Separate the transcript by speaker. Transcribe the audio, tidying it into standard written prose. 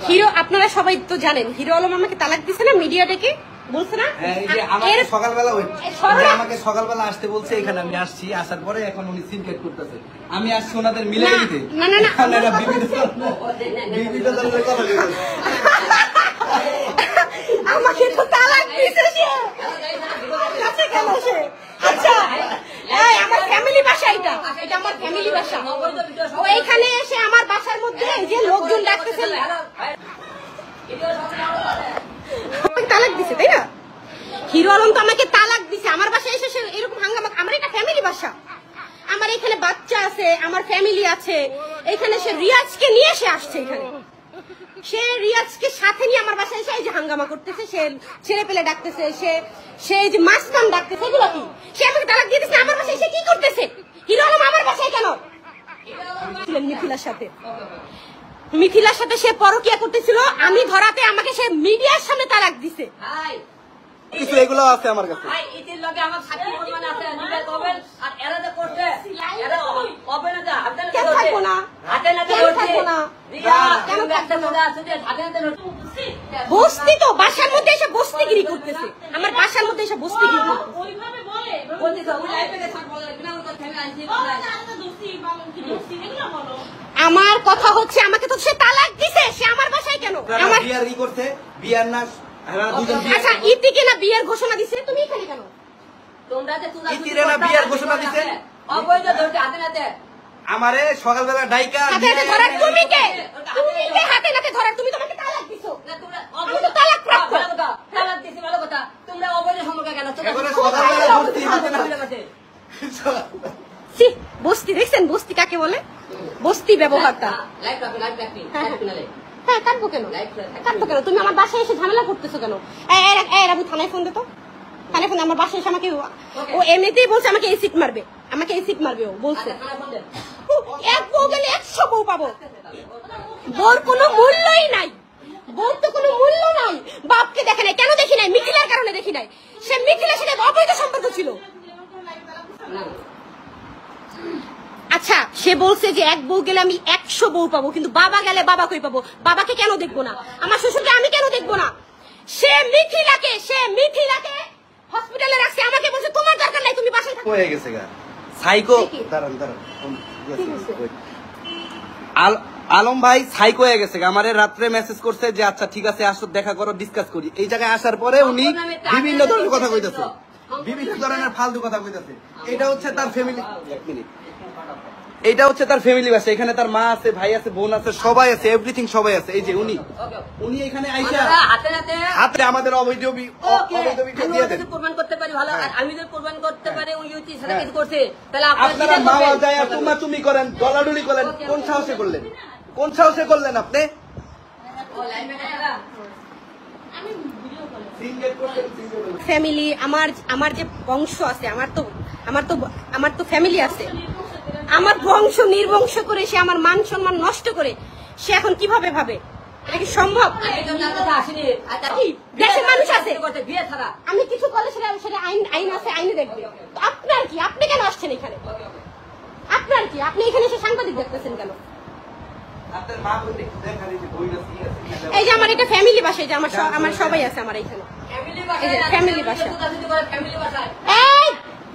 Speaker 1: Hero আপনারা সবাই তো জানেন হিরো আলম আমাকে তালাক দিছে না, মিডিয়া ডেকে বলছে না।
Speaker 2: আমাকে সকালবেলা আসতে বলছে, এখানে আমি আসছি, আসার পরে এখন উনি সিনকেট করতেছে, আমি আসছি ওনাদের মিলে দিতে।
Speaker 1: না না না, আমাকে তো তালাক দিছে সে। আচ্ছা আমার ফ্যামিলি বাসা, এটা আমার ফ্যামিলি বাসা। ও এখানে এসে আমার বাসার মধ্যে যে লোকজন ডাকতেছে তালাক দিছে, তাই না? হিরো আলম তো আমাকে তালাক দিছে, আমার বাসায় এসে সে এরকম হাঙ্গামা। আমার এটা ফ্যামিলি বাসা, আমার এখানে বাচ্চা আছে, আমার ফ্যামিলি আছে। এখানে সে রিয়াজকে নিয়ে সে আসছে, এখানে সে রিয়াজকে সাথে নিয়ে আমার বাসায় এসে এই যে হাঙ্গামা করতেছে, সে ছেলে পেলে ডাকতেছে, সে যে মাস্তান ডাকতেছে, এগুলো কি? সে আমাকে তালাক দিয়ে দিচ্ছে, আমার বাসায় সে কি করতেছে? হিরো আলম আমার বাসায় কেন? মিথিলার সাথে সে পরকিয়া করতেছিল, আমি ধরাতে আমাকে সে মিডিয়ার সামনে তালাক দিছে।
Speaker 2: কিছু এগুলো আছে আমার কাছে।
Speaker 1: বস্তি তো বাসার মধ্যে এসে বস্তিগিরি করতেছে, আমার বাসার মধ্যে এসে বস্তিগিরি আমার কথা হচ্ছে, আমাকে তো সে তালাক দিছে, সে আমার বাসায় কেন? আমার
Speaker 2: বিয়ার ই করতে, বিয়ার না
Speaker 1: আচ্ছা ইতিকে না বিয়ের ঘোষণা দিছে, তুমি এখানে কেন?
Speaker 2: ইতিরে না বিয়ার ঘোষণা দিছে,
Speaker 3: অবৈধ ধরতে হাতে নাতে
Speaker 2: আমারে সকালবেলা ডাইকা
Speaker 1: হাতে নাতে ধরার তুমি কে? তুমি কে হাতে নাতে ধরার? তুমি তোমাকে তালাক দিছো
Speaker 3: না, তোমরা
Speaker 1: আমি তো তালাক প্রাপ্ত।
Speaker 3: ভালো কথা, তালাক দিছি ভালো কথা, তোমরা অবৈধ সম্পর্ক কেন?
Speaker 2: এবারে সকালবেলা বস্তি হাতে না
Speaker 1: সি বস্তি দেখছেন, বস্তি কাকে বলে? বস্তি ব্যবহারটা
Speaker 3: লাইভ রাখবি
Speaker 1: হ্যাঁ কাটবো কেন? কাটবো কেন? তুমি আমার বাসায় এসে ঝামেলা করতেছো কেন? আমি থানায় ফোন দিত, থানায় ফোন। আমার বাসায় এসে আমাকে ও এমনিতেই বলছে আমাকে এসিড মারবে, আমাকে এসিড মারবে। ও বলছে এক বউ গেলে 100 বউ পাবো, বউর কোনো মূল্যই নাই, বউর তো কোনো মূল্য নাই। বাপকে দেখে নাই, কেন দেখি নাই? মিথিলার কারণে দেখি নাই। সে মিথিলার সাথে অবৈধ সম্পর্ক ছিল। আচ্ছা সে বলছে যে এক বউ গেলে আমি 100 বউ পাবো, কিন্তু বাবা গেলে বাবা কই পাবো? বাবাকে কেন দেখবো না? আমার শ্বশুরকে আমি কেন দেখবো না? সে মিথিলাকে হসপিটালে রাখছে, আমাকে বলছে তোমার দরকার নাই, তুমি বাসায় থাকো।
Speaker 2: হয়ে গেছে গা সাইকো। দাঁড়ান আলম ভাই সাইকো হয়ে গেছে। আমারে রাত্রে মেসেজ করছে যে আচ্ছা ঠিক আছে আসো, দেখা করো, ডিসকাস করি। এই জায়গায় আসার পরে উনি বিভিন্ন ধরনের কথা কইতেছে, বিভিন্ন ধরনের ফালতু কথা কইতেছে। এটা হচ্ছে তার ফ্যামিলি, এক মিনিট, এটা হচ্ছে তার ফ্যামিলি বাসা। এখানে তার মা আছে, ভাই আছে, বোন আছে, সবাই আছে, এভরিথিং সবাই আছে। এই যে উনি এখানে আইসা হাতে আমাদের অবৈধ দিয়ে দেন।
Speaker 3: প্রমাণ করতে পারি ভালো, আর আমি যদি প্রমাণ করতে পারি ওই ইউটি সারা কিছু করছে, তাহলে
Speaker 2: আপনারা মাওয়া যায় আর তুমি করেন, দলাদলি করেন। কোন সাহসে করলেন? কোন সাহসে করলেন আপনি?
Speaker 1: ফ্যামিলি আমার যে বংশ আছে, আমার তো ফ্যামিলি আছে। আমার বংশ নির্বংশ করে সে আমার মান সম্মান নষ্ট করে সে এখন কিভাবে ভাবে? এটা কি সম্ভব? দেশের মানুষ আছে, আমি কিছু করলে সেটা আইন আছে, আইনে দেখবে। আপনার কি? আপনি কেন আসছেন এখানে? আপনার কি? আপনি এখানে এসে সাংবাদিক দেখতেছেন কেন? এই যে আমার এটা ফ্যামিলি বাসা, এই যে আমার সবাই আছে আমার এখানে ফ্যামিলি বাসা।